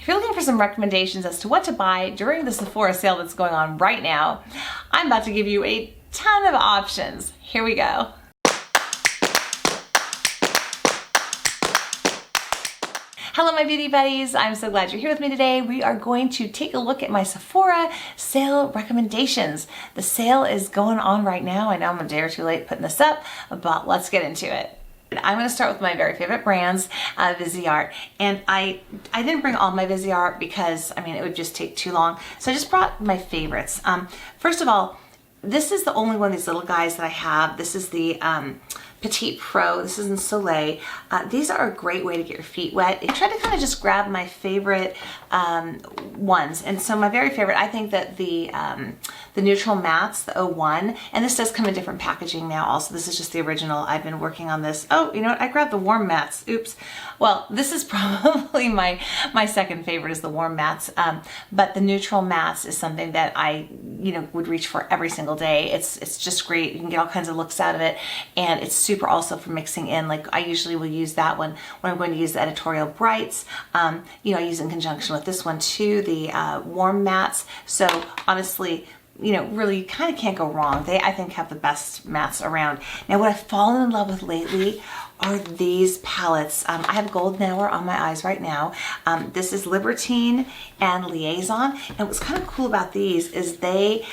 If you're looking for some recommendations as to what to buy during the Sephora sale that's going on right now, I'm about to give you a ton of options. Here we go. Hello my beauty buddies, I'm so glad you're here with me today. We are going to take a look at my Sephora sale recommendations. The sale is going on right now. I know I'm a day or two late putting this up, but let's get into it. I'm going to start with my very favorite brands, Viseart. And I didn't bring all my Viseart because, I mean, it would just take too long. So I just brought my favorites. First of all, this is the only one of these little guys that I have. This is the Petite Pro. This is in Soleil. These are a great way to get your feet wet. I tried to kind of just grab my favorite ones. And so my very favorite, I think that the Neutral Mattes, the 01, and this does come in different packaging now also. This is just the original. I've been working on this. Oh, you know what? I grabbed the Warm Mattes. Oops. Well, this is probably my second favorite is the Warm Mattes. But the Neutral Mattes is something that I, would reach for every single day. It's just great. You can get all kinds of looks out of it. And it's super also for mixing in. Like I usually will use that one when I'm going to use the Editorial Brights. I use in conjunction with this one too, the Warm Mattes. So honestly, really you kind of can't go wrong. They, I think, have the best mattes around. Now, what I've fallen in love with lately are these palettes. I have Golden Hour on my eyes right now. This is Libertine and Liaison. And what's kind of cool about these is they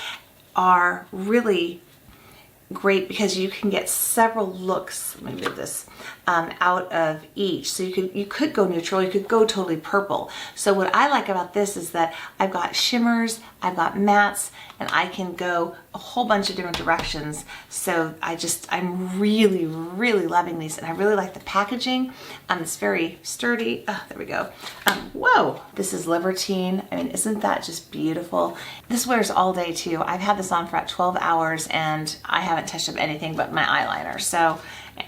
are really great because you can get several looks, let me move this, out of each. So you could go neutral, you could go totally purple. So what I like about this is that I've got shimmers, I've got mattes, and I can go a whole bunch of different directions. So I'm really, really loving these, and I really like the packaging. It's very sturdy. Oh, there we go. Whoa, this is Libertine. I mean, isn't that just beautiful? This wears all day too. I've had this on for about 12 hours and I haven't touched up anything but my eyeliner. So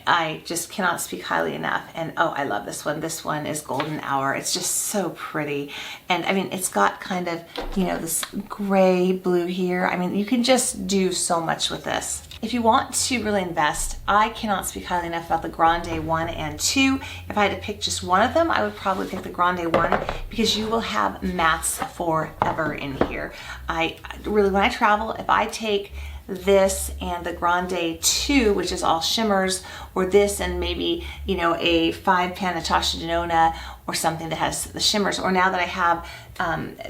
I just cannot speak highly enough. And oh, I love this one. This one is Golden Hour. It's just so pretty. And I mean, it's got kind of, this gray blue here. I mean, you can just do so much with this. If you want to really invest, I cannot speak highly enough about the Grande 1 and 2. If I had to pick just one of them, I would probably pick the Grande 1 because you will have mattes forever in here. I really, when I travel, if I take this and the Grande 2, which is all shimmers, or this and maybe, a 5-pan Natasha Denona or something that has the shimmers, or now that I have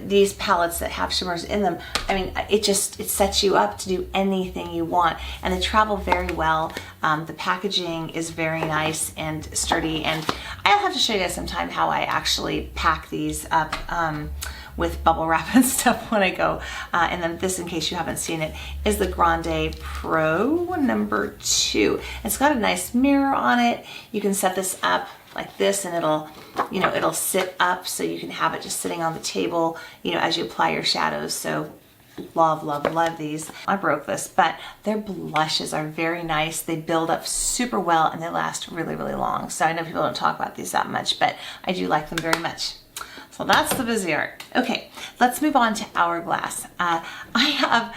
these palettes that have shimmers in them, I mean, it sets you up to do anything you want, and they travel very well. The packaging is very nice and sturdy, and I'll have to show you guys sometime how I actually pack these up with bubble wrap and stuff when I go. And then this, in case you haven't seen it, is the Grande Pro number 2. It's got a nice mirror on it. You can set this up like this and it'll sit up so you can have it just sitting on the table, as you apply your shadows. So love, love, love these. I broke this, but their blushes are very nice. They build up super well and they last really, really long. So I know people don't talk about these that much, but I do like them very much. So that's the Viseart. Okay, let's move on to Hourglass. I have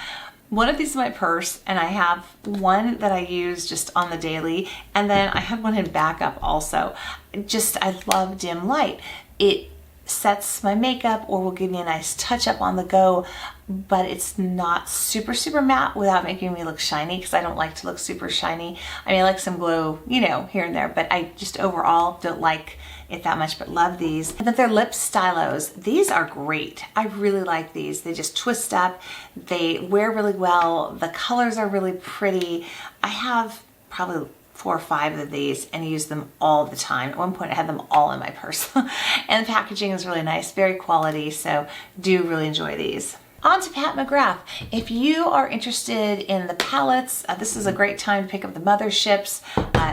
one of these in my purse, and I have one that I use just on the daily, and then I have one in backup also. I love dim light. It sets my makeup or will give me a nice touch up on the go, but it's not super, super matte without making me look shiny, because I don't like to look super shiny. I mean, I like some glow, here and there, but I just overall don't like it that much, but love these. And then they're lip stylos. These are great. I really like these. They just twist up. They wear really well. The colors are really pretty. I have probably 4 or 5 of these and use them all the time. At one point I had them all in my purse. And the packaging is really nice, very quality, so do really enjoy these. On to Pat McGrath. If you are interested in the palettes, this is a great time to pick up the motherships.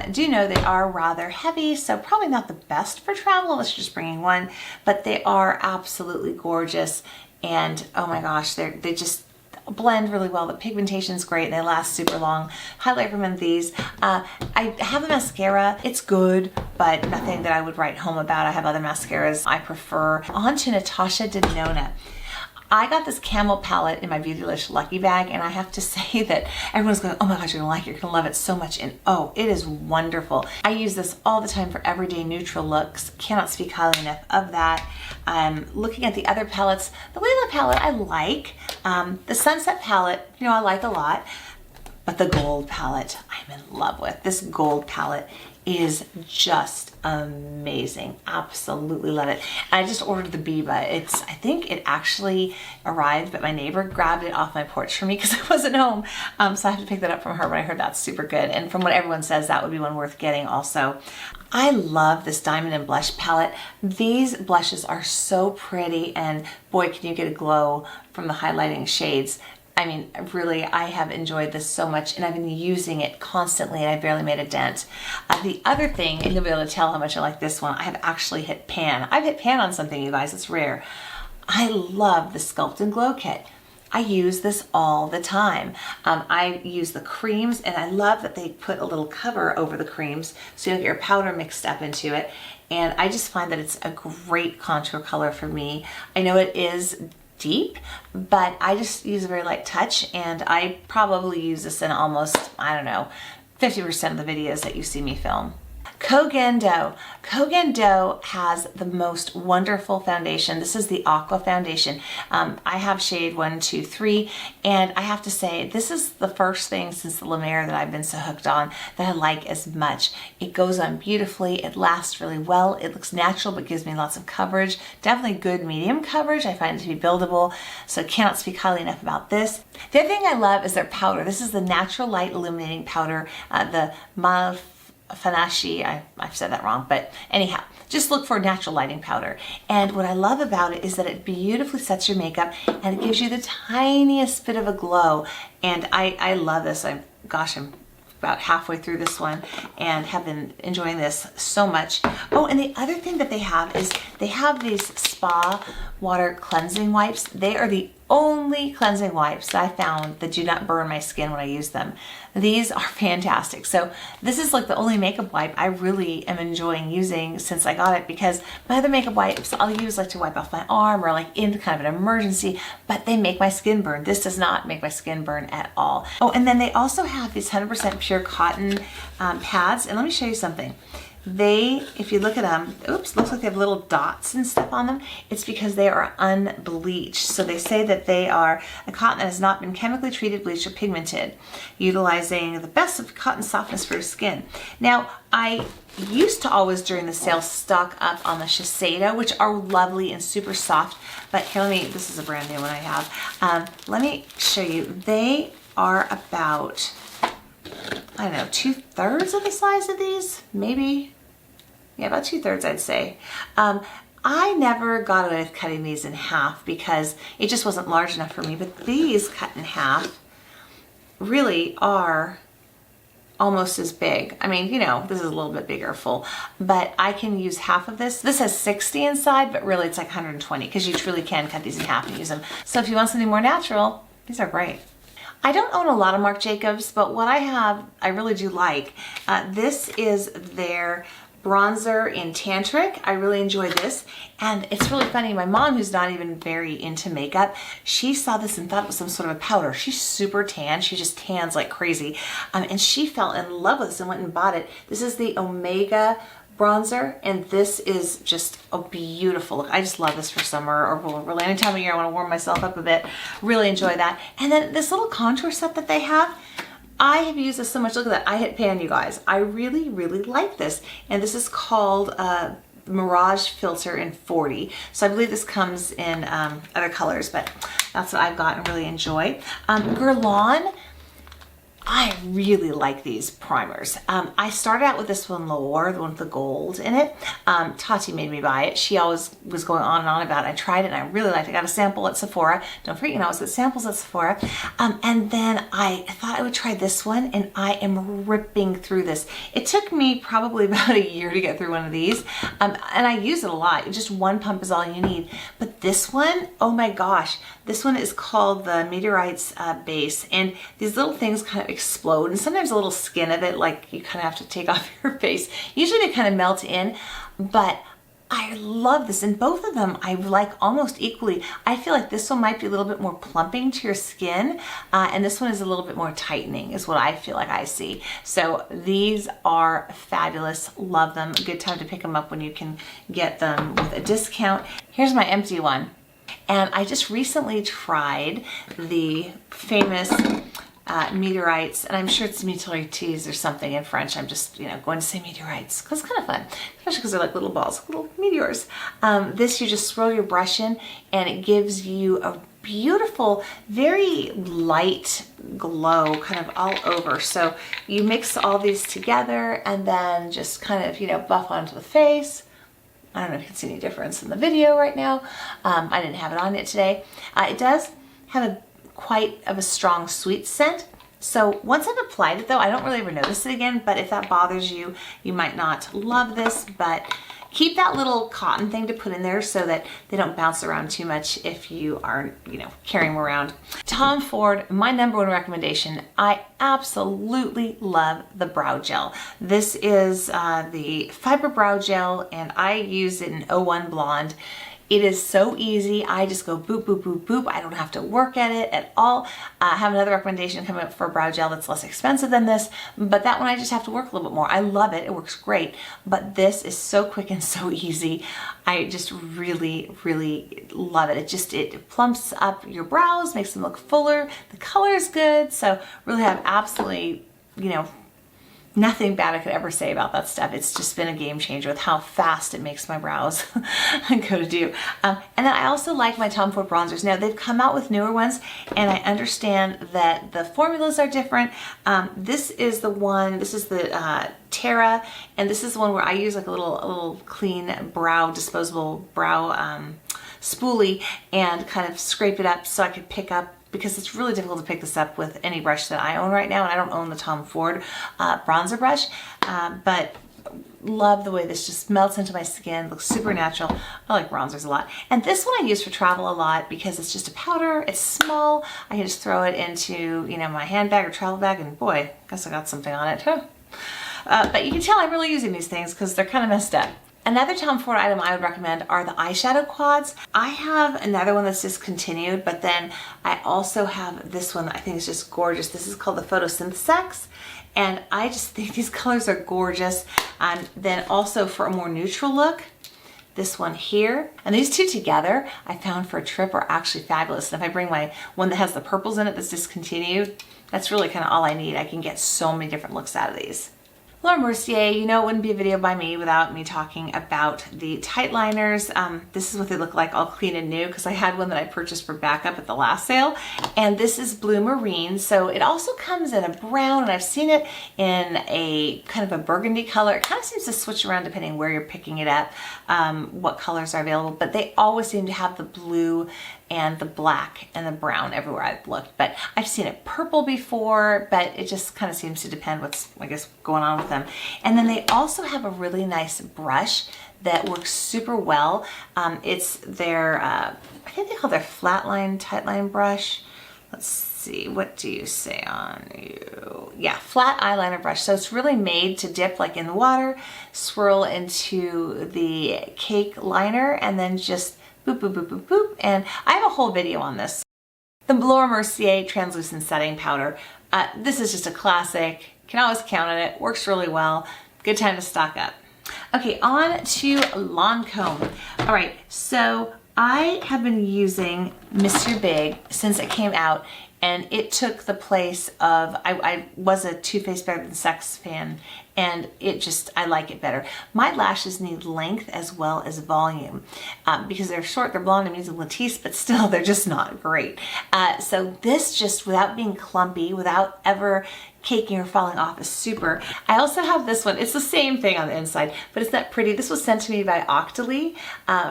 Do know they are rather heavy, so probably not the best for travel unless you're just bringing one, but they are absolutely gorgeous. And oh my gosh, they just blend really well. The pigmentation is great and they last super long. Highly recommend these. I have the mascara. It's good, but nothing that I would write home about. I have other mascaras I prefer. On to Natasha Denona. I got this camel palette in my Beautylish Lucky Bag, and I have to say that everyone's going, oh my gosh, you're gonna like it, you're gonna love it so much, and oh, it is wonderful. I use this all the time for everyday neutral looks. Cannot speak highly enough of that. Looking at the other palettes, the Layla palette I like. The Sunset palette, you know, I like a lot, but the gold palette I'm in love with. This gold palette is just amazing. Absolutely love it. I just ordered the Biba. I think it actually arrived, but my neighbor grabbed it off my porch for me because I wasn't home. So I have to pick that up from her, but I heard that's super good. And from what everyone says, that would be one worth getting also. I love this Diamond and Blush palette. These blushes are so pretty, and boy, can you get a glow from the highlighting shades. I mean, really, I have enjoyed this so much, and I've been using it constantly, and I barely made a dent. The other thing, and you'll be able to tell how much I like this one, I have actually hit pan. I've hit pan on something, you guys. It's rare. I love the Sculpt and Glow Kit. I use this all the time. I use the creams, and I love that they put a little cover over the creams so you don't get your powder mixed up into it. And I just find that it's a great contour color for me. I know it is deep, but I just use a very light touch, and I probably use this in almost, I don't know, 50% of the videos that you see me film. Koh Gen Do. Koh Gen Do has the most wonderful foundation. This is the Aqua foundation. I have shade 1, 2, 3, and I have to say, this is the first thing since the La Mer that I've been so hooked on that I like as much. It goes on beautifully, it lasts really well, it looks natural but gives me lots of coverage. Definitely good medium coverage. I find it to be buildable, so cannot speak highly enough about this. The other thing I love is their powder. This is the Natural Light Illuminating Powder, the Fanashi, I've said that wrong, but anyhow, just look for natural lighting powder. And what I love about it is that it beautifully sets your makeup, and it gives you the tiniest bit of a glow. And I love this. I'm about halfway through this one and have been enjoying this so much. Oh, and the other thing that they have is they have these spa water cleansing wipes. They are the only cleansing wipes that I found that do not burn my skin when I use them. These are fantastic. So this is like the only makeup wipe I really am enjoying using since I got it, because my other makeup wipes I'll use like to wipe off my arm or like in kind of an emergency, but they make my skin burn. This does not make my skin burn at all. Oh, and then they also have these 100% pure cotton pads, and let me show you something. They, if you look at them, oops, looks like they have little dots and stuff on them. It's because they are unbleached. So they say that they are a cotton that has not been chemically treated, bleached, or pigmented, utilizing the best of cotton softness for your skin. Now, I used to always during the sale stock up on the Shiseido, which are lovely and super soft. But here, this is a brand new one I have. Let me show you. They are about, I don't know, 2/3 of the size of these, maybe. Yeah, about 2/3 I'd say. I never got away with cutting these in half because it just wasn't large enough for me, but these cut in half really are almost as big. I mean, you know, this is a little bit bigger full, but I can use half of this. This has 60 inside, but really it's like 120 because you truly can cut these in half and use them. So if you want something more natural, these are great. I don't own a lot of Marc Jacobs, but what I have, I really do like. This is their bronzer in Tantric. I really enjoy this. And it's really funny, my mom, who's not even very into makeup, she saw this and thought it was some sort of a powder. She's super tan. She just tans like crazy. And she fell in love with this and went and bought it. This is the Omega bronzer, and this is just a beautiful look. I just love this for summer or really any time of year I want to warm myself up a bit. Really enjoy that. And then this little contour set that they have, I have used this so much. Look at that. I hit pan, you guys. I really, really like this. And this is called Mirage Filter in 40. So I believe this comes in other colors, but that's what I've got and really enjoy. Guerlain, I really like these primers. I started out with this one, L'Or, the one with the gold in it. Tati made me buy it. She always was going on and on about it. I tried it and I really liked it. I got a sample at Sephora. Don't forget, you know, I was at samples at Sephora. And then I thought I would try this one, and I am ripping through this. It took me probably about a year to get through one of these. And I use it a lot. Just one pump is all you need. But this one, oh my gosh, this one is called the Meteorites base. And these little things kind of explode, and sometimes a little skin of it, like you kind of have to take off your face. Usually they kind of melt in, but I love this, and both of them I like almost equally. I feel like this one might be a little bit more plumping to your skin, and this one is a little bit more tightening is what I feel like I see. So these are fabulous, love them. Good time to pick them up when you can get them with a discount. Here's my empty one. And I just recently tried the famous meteorites, and I'm sure it's meteorites or something in French. I'm just, going to say meteorites because it's kind of fun, especially because they're like little balls, little meteors. This, you just swirl your brush in and it gives you a beautiful, very light glow kind of all over. So you mix all these together and then just kind of, buff onto the face. I don't know if you can see any difference in the video right now. I didn't have it on yet today. It does have quite of a strong sweet scent. So once I've applied it though, I don't really ever notice it again, but if that bothers you, you might not love this, but keep that little cotton thing to put in there so that they don't bounce around too much if you are, carrying them around. Tom Ford, my #1 recommendation. I absolutely love the brow gel. This is the Fiber Brow Gel, and I use it in 01 Blonde. It is so easy. I just go boop, boop, boop, boop. I don't have to work at it at all. I have another recommendation coming up for a brow gel that's less expensive than this, but that one I just have to work a little bit more. I love it. It works great, but this is so quick and so easy. I just really, really love it. It plumps up your brows, makes them look fuller. The color is good, so really have absolutely, nothing bad I could ever say about that stuff. It's just been a game changer with how fast it makes my brows go to do. And then I also like my Tom Ford bronzers. Now they've come out with newer ones, and I understand that the formulas are different. This is the Terra, and this is the one where I use like a little clean disposable brow spoolie and kind of scrape it up so I could pick up, because it's really difficult to pick this up with any brush that I own right now, and I don't own the Tom Ford bronzer brush, but love the way this just melts into my skin, looks super natural. I like bronzers a lot. And this one I use for travel a lot because it's just a powder, it's small, I can just throw it into, my handbag or travel bag, and boy, I guess I got something on it. But you can tell I'm really using these things because they're kind of messed up. Another Tom Ford item I would recommend are the eyeshadow quads. I have another one that's discontinued, but then I also have this one that I think is just gorgeous. This is called the Photosynthesex, and I just think these colors are gorgeous. And then also for a more neutral look, this one here. And these two together, I found for a trip, are actually fabulous. And if I bring my one that has the purples in it that's discontinued, that's really kind of all I need. I can get so many different looks out of these. Laura Mercier, it wouldn't be a video by me without me talking about the tight liners. This is what they look like, all clean and new, because I had one that I purchased for backup at the last sale. And this is Blue Marine. So it also comes in a brown, and I've seen it in a kind of a burgundy color. It kind of seems to switch around depending where you're picking it up, what colors are available. But they always seem to have the blue and the black and the brown everywhere I've looked. But I've seen it purple before, but it just kind of seems to depend what's, I guess, going on with them. And then they also have a really nice brush that works super well. It's their, I think they call their flatline tightline brush. Let's see, what do you say on you? Yeah, flat eyeliner brush. So it's really made to dip like in the water, swirl into the cake liner, and then just boop, boop, boop, boop, boop. And I have a whole video on this. The Laura Mercier Translucent Setting Powder. This is just a classic. Can always count on it. Works really well. Good time to stock up. Okay, on to Lancome. All right, so I have been using Monsieur Big since it came out, and it took the place of, I was a Too Faced Better Than Sex fan, and I like it better. My lashes need length as well as volume. Because they're short, they're blonde, I'm using Latisse, but still they're just not great. So this, just without being clumpy, without ever caking or falling off, is super. I also have this one. It's the same thing on the inside, but it's not pretty. This was sent to me by Octoly,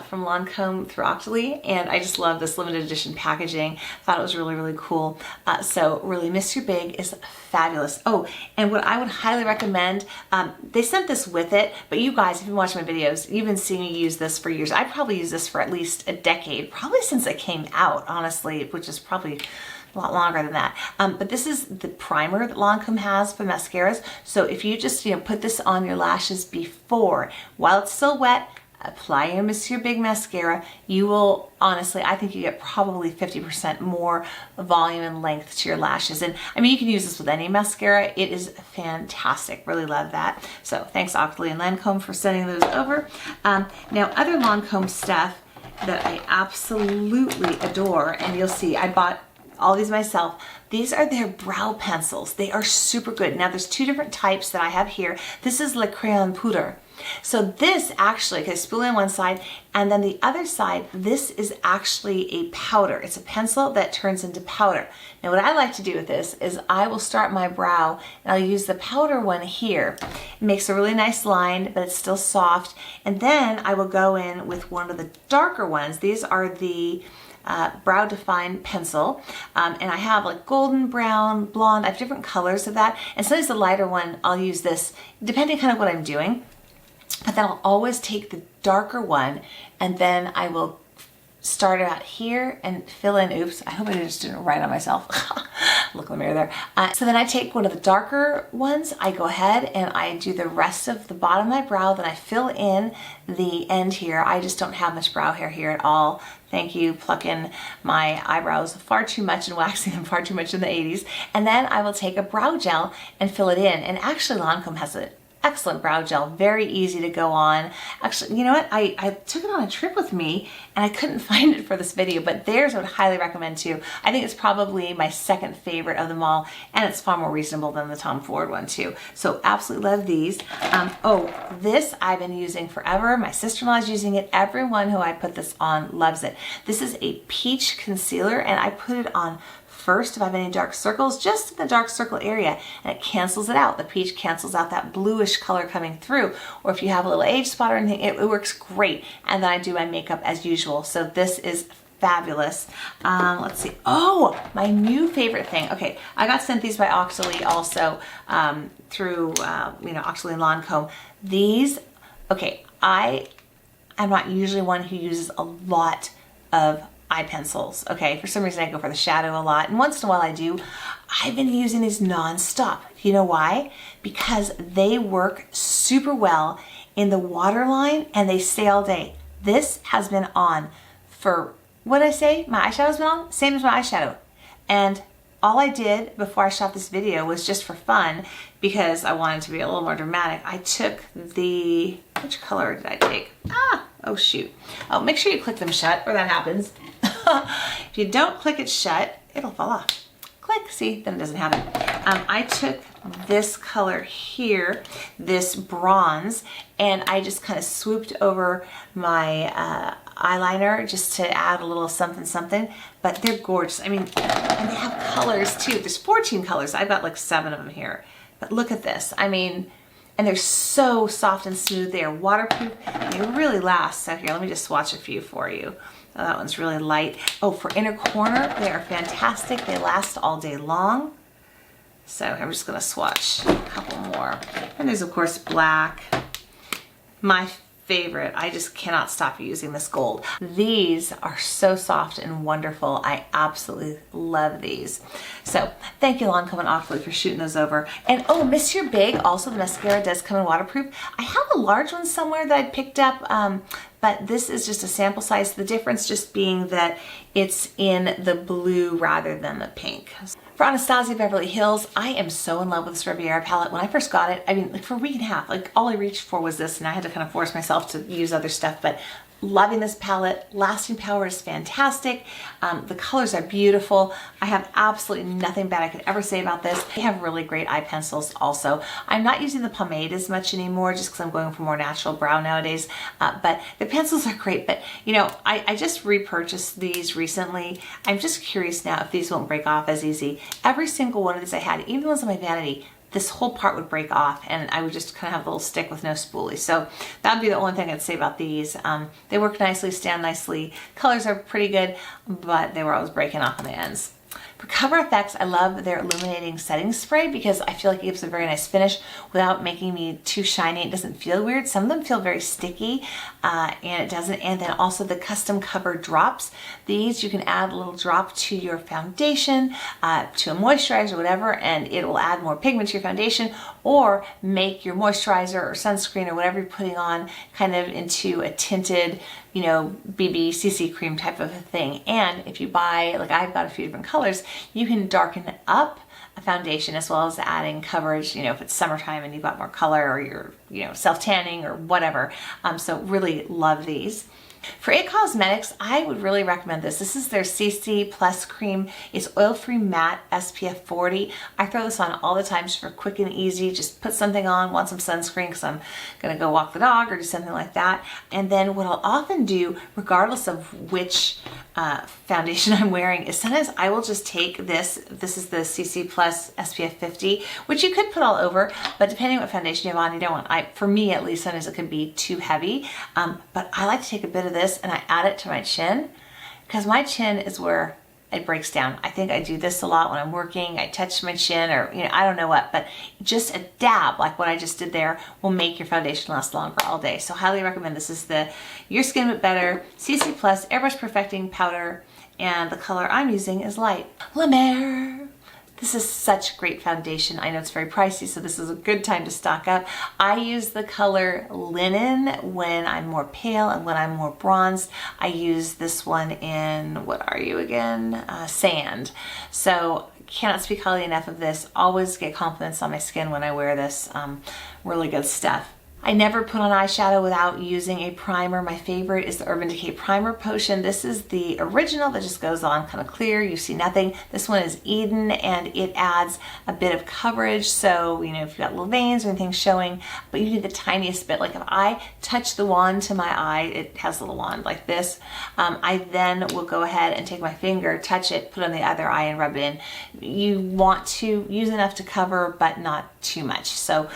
from Lancome through Octoly, and I just love this limited edition packaging. Thought it was really, really cool. So really, Monsieur Big is fabulous. Oh, and what I would highly recommend, they sent this with it, but you guys, if you've been watching my videos, you've been seeing me use this for years. I probably used this for at least a decade, probably since it came out, honestly, which is probably a lot longer than that. But this is the primer that Lancome has for mascaras. So if you just put this on your lashes before, while it's still wet, apply your Monsieur Big Mascara, you will, honestly, I think you get probably 50% more volume and length to your lashes. And I mean, you can use this with any mascara. It is fantastic. Really love that. So thanks Octoly and Lancome for sending those over. Now other Lancome stuff that I absolutely adore, and you'll see I bought all these myself. These are their brow pencils. They are super good. Now there's two different types that I have here. This is Le Crayon Poudre. So this actually, okay, spoolie on one side, and then the other side, this is actually a powder. It's a pencil that turns into powder. Now what I like to do with this is I will start my brow and I'll use the powder one here. It makes a really nice line, but it's still soft. And then I will go in with one of the darker ones. These are the Brow Define pencil, and I have like golden brown, blonde. I have different colors of that, and sometimes the lighter one I'll use this depending kind of what I'm doing, but then I'll always take the darker one and then I will start out here and fill in. Oops, I hope I just didn't write on myself. Look in the mirror there. So then I take one of the darker ones, I go ahead and I do the rest of the bottom of my brow, then I fill in the end here. I just don't have much brow hair here at all. Thank you, plucking my eyebrows far too much and waxing them far too much in the 80s. And then I will take a brow gel and fill it in. And actually Lancome has an excellent brow gel, very easy to go on. Actually, you know what? I took it on a trip with me and I couldn't find it for this video, but theirs I would highly recommend too. I think it's probably my second favorite of them all, and it's far more reasonable than the Tom Ford one too. So absolutely love these. Oh, this I've been using forever. My sister-in-law is using it. Everyone who I put this on loves it. This is a peach concealer, and I put it on first if I have any dark circles, just in the dark circle area, and it cancels it out. The peach cancels out that bluish color coming through, or if you have a little age spot or anything, it works great. And then I do my makeup as usual. So this is fabulous. Let's see. Oh, my new favorite thing. Okay, I got sent these by Octoly also through Octoly and Lancome. These, okay, I'm not usually one who uses a lot of eye pencils. Okay, for some reason I go for the shadow a lot, and once in a while I do. I've been using these non-stop. You know why? Because they work super well in the waterline and they stay all day. This has been on for, what did I say? My eyeshadow's been on? Same as my eyeshadow. And all I did before I shot this video was just for fun, because I wanted to be a little more dramatic. I took the, which color did I take? Oh shoot. Oh, make sure you click them shut or that happens. If you don't click it shut, it'll fall off. Click, see, then it doesn't happen. I took this color here, this bronze, and I just kind of swooped over my eyeliner just to add a little something something, but they're gorgeous. I mean, and they have colors too. There's 14 colors. I've got like 7 of them here, but look at this. I mean, and they're so soft and smooth. They are waterproof. They really last. So here, let me just swatch a few for you. Oh, that one's really light. Oh, for inner corner, they are fantastic. They last all day long. So I'm just gonna swatch a couple more. And there's of course black. My favorite, I just cannot stop using this gold. These are so soft and wonderful. I absolutely love these. So thank you Lancome and Octoly for shooting those over. And oh, Monsieur Big, also the mascara does come in waterproof. I have a large one somewhere that I picked up, but this is just a sample size. The difference just being that it's in the blue rather than the pink. For Anastasia Beverly Hills, I am so in love with this Riviera palette. When I first got it, I mean, like for a week and a half, like all I reached for was this, and I had to kind of force myself to use other stuff, but loving this palette. Lasting power is fantastic. The colors are beautiful. I have absolutely nothing bad I could ever say about this. They have really great eye pencils also. I'm not using the pomade as much anymore just because I'm going for more natural brow nowadays, but the pencils are great. But you know, I just repurchased these recently. I'm just curious now if these won't break off as easy. Every single one of these I had, even the ones on my vanity, this whole part would break off and I would just kind of have a little stick with no spoolie. So that would be the only thing I'd say about these. They work nicely, stand nicely. Colors are pretty good, but they were always breaking off on the ends. For Cover Effects, I love their illuminating setting spray because I feel like it gives a very nice finish without making me too shiny. It doesn't feel weird. Some of them feel very sticky and it doesn't. And then also the custom cover drops. These you can add a little drop to your foundation, to a moisturizer or whatever, and it will add more pigment to your foundation or make your moisturizer or sunscreen or whatever you're putting on kind of into a tinted, you know, BB CC cream type of a thing. And if you buy, like I've got a few different colors, you can darken up a foundation as well as adding coverage, you know, if it's summertime and you've got more color or you're, you know, self-tanning or whatever. So really love these. For IT Cosmetics, I would really recommend this. This is their CC Plus Cream. It's oil-free matte SPF 40. I throw this on all the time just for quick and easy. Just put something on, want some sunscreen because I'm going to go walk the dog or do something like that. And then what I'll often do, regardless of which foundation I'm wearing, is sometimes I will just take this. This is the CC Plus SPF 50, which you could put all over, but depending on what foundation you have on, you don't want, for me at least, sometimes it could be too heavy. But I like to take a bit of this and I add it to my chin because my chin is where it breaks down. I think I do this a lot when I'm working. I touch my chin or, you know, I don't know what, but just a dab like what I just did there will make your foundation last longer all day. So highly recommend. This is the Your Skin But Better CC Plus Airbrush Perfecting Powder, and the color I'm using is light. La Mer. This is such great foundation. I know it's very pricey, so this is a good time to stock up. I use the color Linen when I'm more pale and when I'm more bronzed. I use this one in, what are you again? Sand. So cannot speak highly enough of this. Always get compliments on my skin when I wear this. Really good stuff. I never put on eyeshadow without using a primer. My favorite is the Urban Decay Primer Potion. This is the original that just goes on kind of clear. You see nothing. This one is Eden and it adds a bit of coverage. So, you know, if you've got little veins or anything showing, but you need the tiniest bit. Like if I touch the wand to my eye, it has a little wand like this. I then will go ahead and take my finger, touch it, put it on the other eye and rub it in. You want to use enough to cover, but not too much. So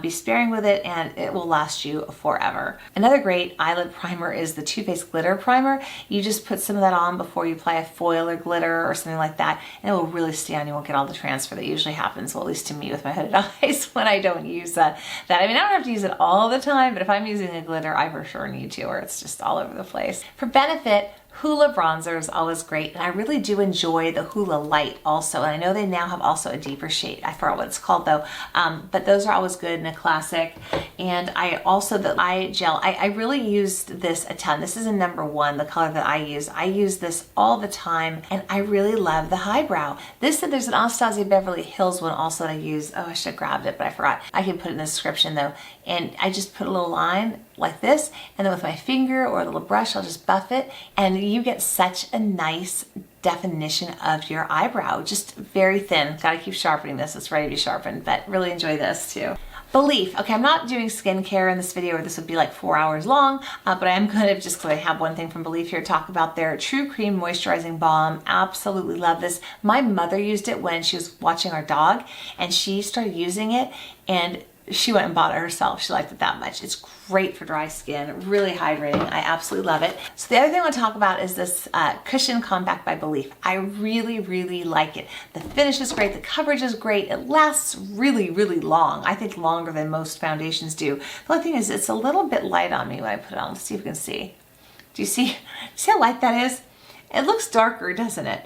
be sparing with it and it will last you forever. Another great eyelid primer is the Too Faced Glitter Primer. You just put some of that on before you apply a foil or glitter or something like that, and it will really stay on. You won't get all the transfer that usually happens, well, at least to me with my hooded eyes when I don't use that. I mean, I don't have to use it all the time, but if I'm using a glitter, I for sure need to, or it's just all over the place. For Benefit, Hoola bronzer is always great, and I really do enjoy the Hoola Light also, and I know they now have also a deeper shade. I forgot what it's called though, but those are always good in a classic. And I also, the eye gel, I really used this a ton. This is a number 1, the color that I use. I use this all the time, and I really love the highbrow. There's an Anastasia Beverly Hills one also that I use. Oh, I should have grabbed it, but I forgot. I can put it in the description though. And I just put a little line like this, and then with my finger or a little brush, I'll just buff it, and you get such a nice definition of your eyebrow. Just very thin. Gotta keep sharpening this. It's ready to be sharpened, but really enjoy this too. Belif. Okay, I'm not doing skincare in this video, or this would be like 4 hours long, but I am going to, just because I have one thing from Belif here, talk about their True Cream Moisturizing Balm. Absolutely love this. My mother used it when she was watching our dog, and she started using it, and she went and bought it herself. She liked it that much. It's great for dry skin, really hydrating. I absolutely love it. So the other thing I want to talk about is this Cushion Compact by Belif. I really, really like it. The finish is great. The coverage is great. It lasts really, really long. I think longer than most foundations do. The only thing is it's a little bit light on me when I put it on. Let's see if we can see. Do you see how light that is? It looks darker, doesn't it?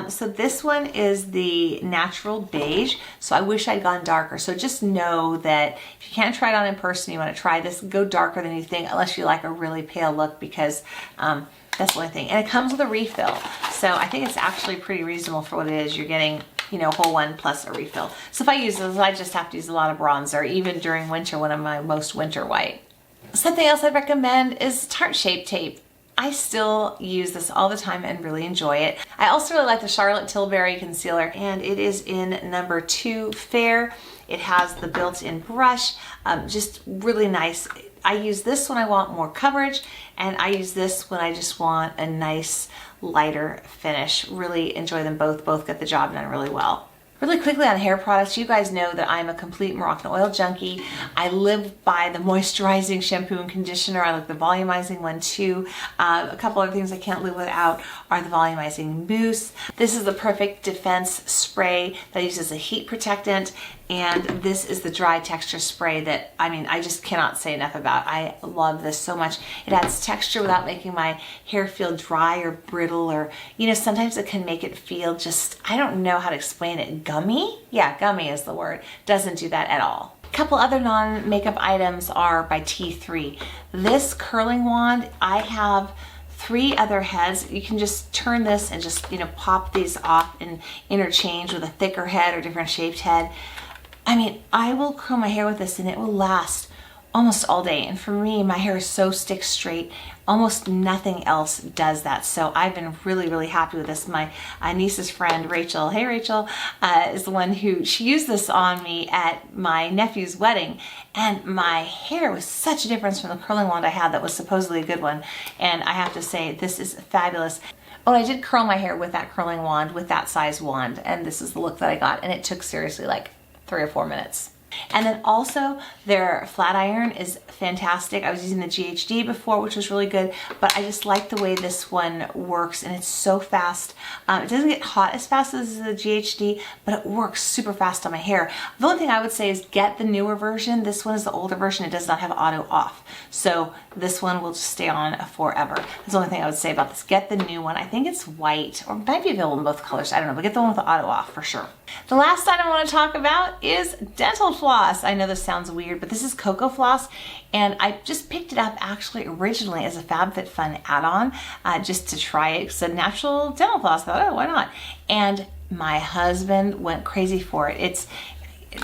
So this one is the Natural Beige. So I wish I'd gone darker. So just know that if you can't try it on in person, you want to try this, go darker than you think, unless you like a really pale look, because that's the only thing. And it comes with a refill. So I think it's actually pretty reasonable for what it is. You're getting, you know, a whole one plus a refill. So if I use this, I just have to use a lot of bronzer, even during winter when I'm my most winter white. Something else I'd recommend is Tarte Shape Tape. I still use this all the time and really enjoy it. I also really like the Charlotte Tilbury Concealer, and it is in number 2 Fair. It has the built-in brush, just really nice. I use this when I want more coverage, and I use this when I just want a nice lighter finish. Really enjoy them both. Both get the job done really well. Really quickly on hair products, you guys know that I'm a complete Moroccanoil junkie. I live by the moisturizing shampoo and conditioner. I like the volumizing one too. A couple other things I can't live without are the volumizing mousse. This is the perfect defense spray that uses a heat protectant, and this is the dry texture spray that, I mean, I just cannot say enough about. I love this so much. It adds texture without making my hair feel dry or brittle, or, you know, sometimes it can make it feel just, I don't know how to explain it, gummy? Yeah, gummy is the word. Doesn't do that at all. A couple other non-makeup items are by T3. This curling wand, I have 3 other heads. You can just turn this and just, you know, pop these off and interchange with a thicker head or different shaped head. I mean, I will curl my hair with this and it will last almost all day. And for me, my hair is so stick straight, almost nothing else does that. So I've been really happy with this. My niece's friend, Rachel, hey Rachel, is the one who, she used this on me at my nephew's wedding. And my hair was such a difference from the curling wand I had that was supposedly a good one. And I have to say, this is fabulous. Oh, I did curl my hair with that curling wand, with that size wand. And this is the look that I got. And it took seriously like 3 or 4 minutes. And then also their flat iron is fantastic. I was using the GHD before, which was really good, but I just like the way this one works, and it's so fast. It doesn't get hot as fast as the GHD, but it works super fast on my hair. The only thing I would say is get the newer version. This one is the older version. It does not have auto off. So this one will just stay on forever. That's the only thing I would say about this. Get the new one. I think it's white, or it might be available in both colors. I don't know, but get the one with the auto off for sure. The last item I want to talk about is dental floss. I know this sounds weird, but this is Cocoa Floss, and I just picked it up actually originally as a FabFitFun add-on just to try it. It's a natural dental floss. I thought, oh, why not? And my husband went crazy for it. It's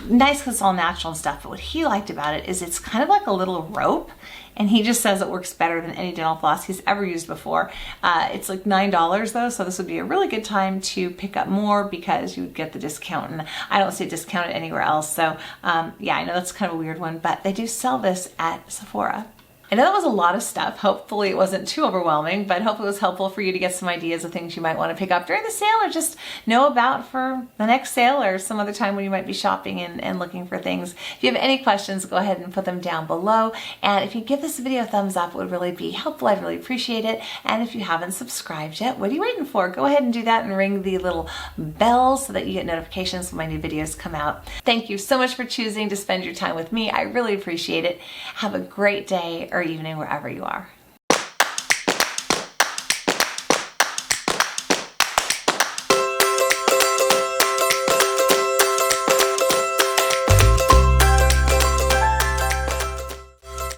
nice because it's all natural and stuff, but what he liked about it is it's kind of like a little rope, and he just says it works better than any dental floss he's ever used before. It's like $9 though, so this would be a really good time to pick up more because you would get the discount, and I don't see it discounted anywhere else. So yeah, I know that's kind of a weird one, but they do sell this at Sephora. I know that was a lot of stuff. Hopefully it wasn't too overwhelming, but hopefully it was helpful for you to get some ideas of things you might want to pick up during the sale, or just know about for the next sale or some other time when you might be shopping and looking for things. If you have any questions, go ahead and put them down below. And if you give this video a thumbs up, it would really be helpful. I'd really appreciate it. And if you haven't subscribed yet, what are you waiting for? Go ahead and do that and ring the little bell so that you get notifications when my new videos come out. Thank you so much for choosing to spend your time with me. I really appreciate it. Have a great day or evening wherever you are.